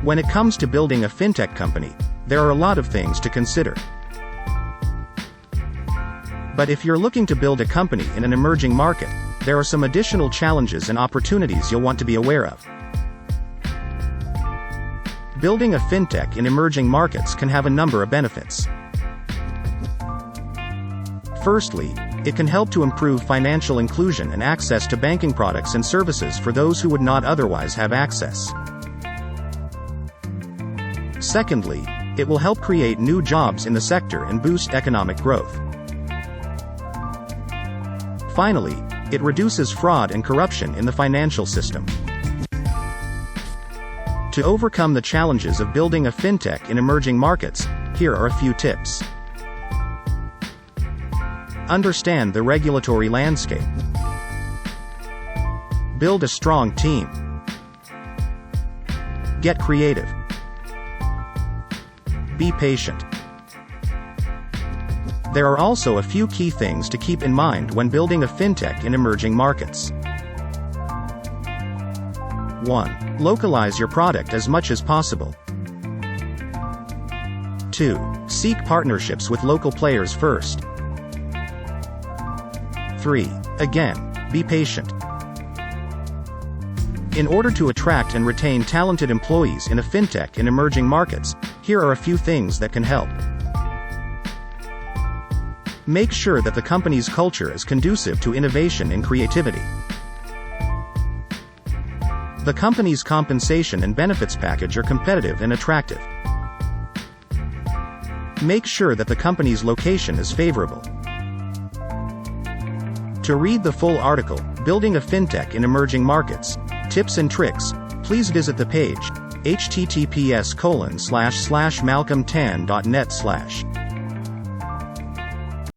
When it comes to building a fintech company, there are a lot of things to consider. But if you're looking to build a company in an emerging market, there are some additional challenges and opportunities you'll want to be aware of. Building a fintech in emerging markets can have a number of benefits. Firstly, it can help to improve financial inclusion and access to banking products and services for those who would not otherwise have access. Secondly, it will help create new jobs in the sector and boost economic growth. Finally, it reduces fraud and corruption in the financial system. To overcome the challenges of building a fintech in emerging markets, here are a few tips. Understand the regulatory landscape. Build a strong team. Get creative. Be patient. There are also a few key things to keep in mind when building a fintech in emerging markets. 1. Localize your product as much as possible. 2. Seek partnerships with local players first. 3. Again, be patient. In order to attract and retain talented employees in a fintech in emerging markets, here are a few things that can help. Make sure that the company's culture is conducive to innovation and creativity. The company's compensation and benefits package are competitive and attractive. Make sure that the company's location is favorable. To read the full article, Building a Fintech in Emerging Markets, Tips and Tricks, please visit the page, https://malcolmtan.net/.